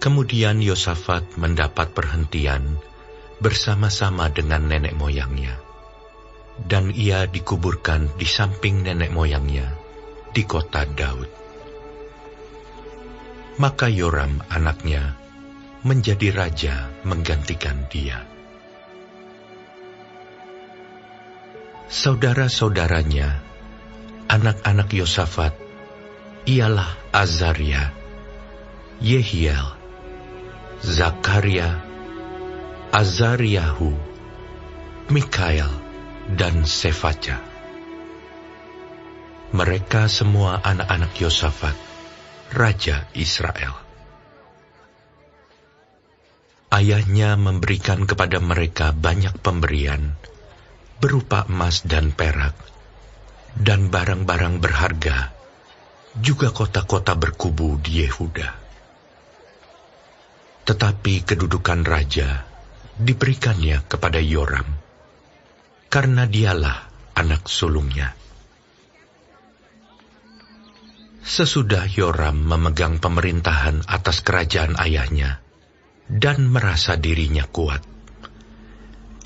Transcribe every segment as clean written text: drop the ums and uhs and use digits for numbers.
Kemudian Yosafat mendapat perhentian bersama-sama dengan nenek moyangnya, dan ia dikuburkan di samping nenek moyangnya di kota Daud. Maka Yoram anaknya menjadi raja menggantikan dia. Saudara-saudaranya, anak-anak Yosafat, ialah Azaria, Yehiel, Zakaria, Azariahu, Mikael, dan Sefaja. Mereka semua anak-anak Yosafat, raja Israel. Ayahnya memberikan kepada mereka banyak pemberian, berupa emas dan perak, dan barang-barang berharga, juga kota-kota berkubu di Yehuda. Tetapi kedudukan raja diberikannya kepada Yoram, karena dialah anak sulungnya. Sesudah Yoram memegang pemerintahan atas kerajaan ayahnya dan merasa dirinya kuat,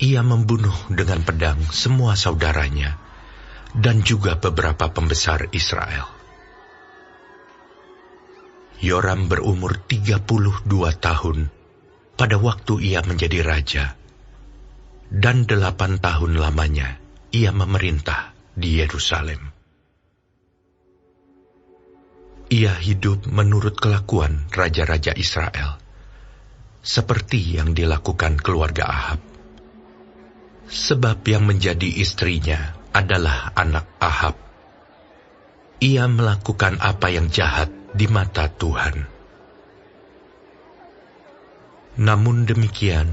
ia membunuh dengan pedang semua saudaranya dan juga beberapa pembesar Israel. Yoram berumur 32 tahun pada waktu ia menjadi raja, dan 8 tahun lamanya ia memerintah di Yerusalem. Ia hidup menurut kelakuan raja-raja Israel, seperti yang dilakukan keluarga Ahab. Sebab yang menjadi istrinya adalah anak Ahab. Ia melakukan apa yang jahat di mata Tuhan. Namun demikian,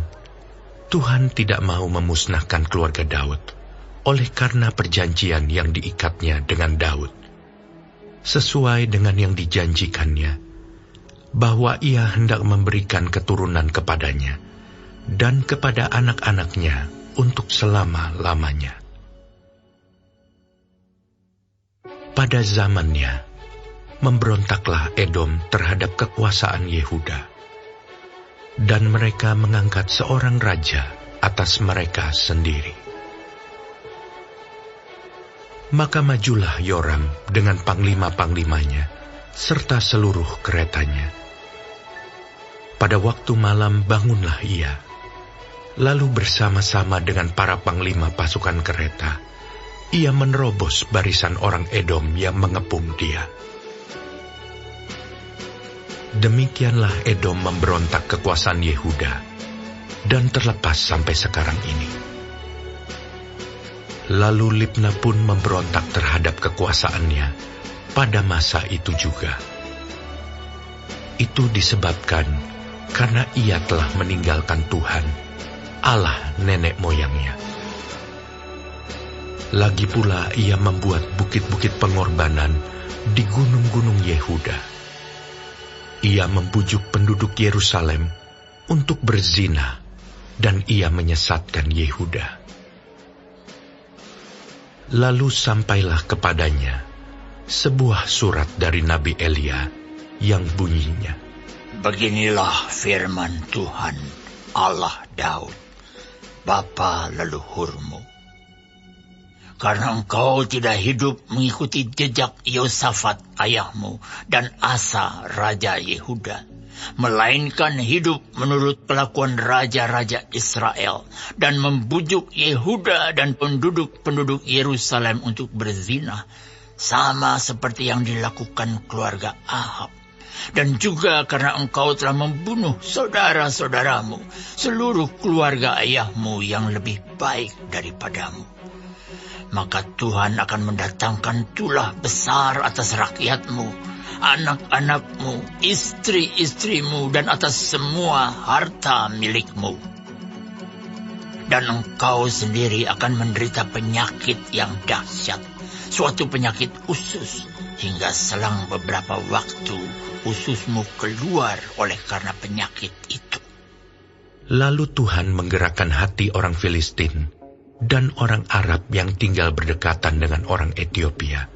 Tuhan tidak mau memusnahkan keluarga Daud, oleh karena perjanjian yang diikatnya dengan Daud, sesuai dengan yang dijanjikannya, bahwa ia hendak memberikan keturunan kepadanya dan kepada anak-anaknya untuk selama-lamanya. Pada zamannya, memberontaklah Edom terhadap kekuasaan Yehuda, dan mereka mengangkat seorang raja atas mereka sendiri. Maka majulah Yoram dengan panglima-panglimanya, serta seluruh keretanya. Pada waktu malam bangunlah ia, lalu bersama-sama dengan para panglima pasukan kereta, ia menerobos barisan orang Edom yang mengepung dia. Demikianlah Edom memberontak kekuasaan Yehuda, dan terlepas sampai sekarang ini. Lalu Libna pun memberontak terhadap kekuasaannya pada masa itu juga. Itu disebabkan karena ia telah meninggalkan Tuhan, Allah nenek moyangnya. Lagi pula ia membuat bukit-bukit pengorbanan di gunung-gunung Yehuda. Ia membujuk penduduk Yerusalem untuk berzina, dan ia menyesatkan Yehuda. Lalu sampailah kepadanya sebuah surat dari Nabi Elia yang bunyinya, Beginilah firman Tuhan, Allah Daud, bapa leluhurmu. Karena engkau tidak hidup mengikuti jejak Yosafat ayahmu dan Asa raja Yehuda, melainkan hidup menurut kelakuan raja-raja Israel dan membujuk Yehuda dan penduduk-penduduk Yerusalem untuk berzina, sama seperti yang dilakukan keluarga Ahab. Dan juga karena engkau telah membunuh saudara-saudaramu, seluruh keluarga ayahmu yang lebih baik daripadamu. Maka Tuhan akan mendatangkan tulah besar atas rakyatmu, anak-anakmu, istri-istrimu, dan atas semua harta milikmu. Dan engkau sendiri akan menderita penyakit yang dahsyat, suatu penyakit usus, hingga selang beberapa waktu ususmu keluar oleh karena penyakit itu. Lalu Tuhan menggerakkan hati orang Filistin dan orang Arab yang tinggal berdekatan dengan orang Etiopia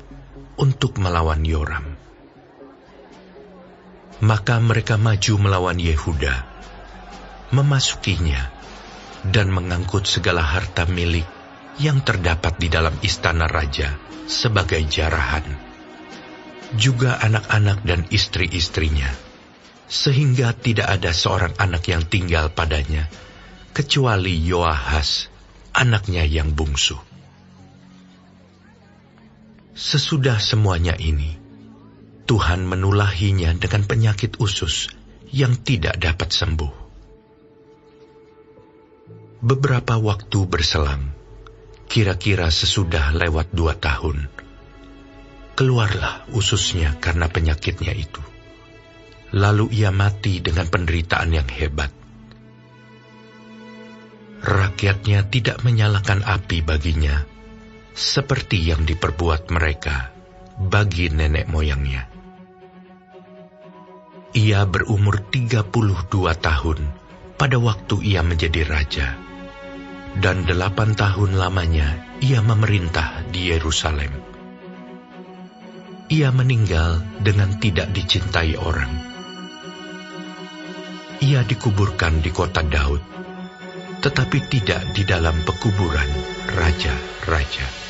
untuk melawan Yoram. Maka mereka maju melawan Yehuda, memasukinya, dan mengangkut segala harta milik yang terdapat di dalam istana raja sebagai jarahan, juga anak-anak dan istri-istrinya, sehingga tidak ada seorang anak yang tinggal padanya, kecuali Yoahas, anaknya yang bungsu. Sesudah semuanya ini, Tuhan menulahinya dengan penyakit usus yang tidak dapat sembuh. Beberapa waktu berselang, kira-kira sesudah lewat 2 tahun, keluarlah ususnya karena penyakitnya itu. Lalu ia mati dengan penderitaan yang hebat. Rakyatnya tidak menyalakan api baginya, seperti yang diperbuat mereka bagi nenek moyangnya. Ia berumur 32 tahun pada waktu ia menjadi raja, dan 8 tahun lamanya ia memerintah di Yerusalem. Ia meninggal dengan tidak dicintai orang. Ia dikuburkan di kota Daud, tetapi tidak di dalam pekuburan raja-raja.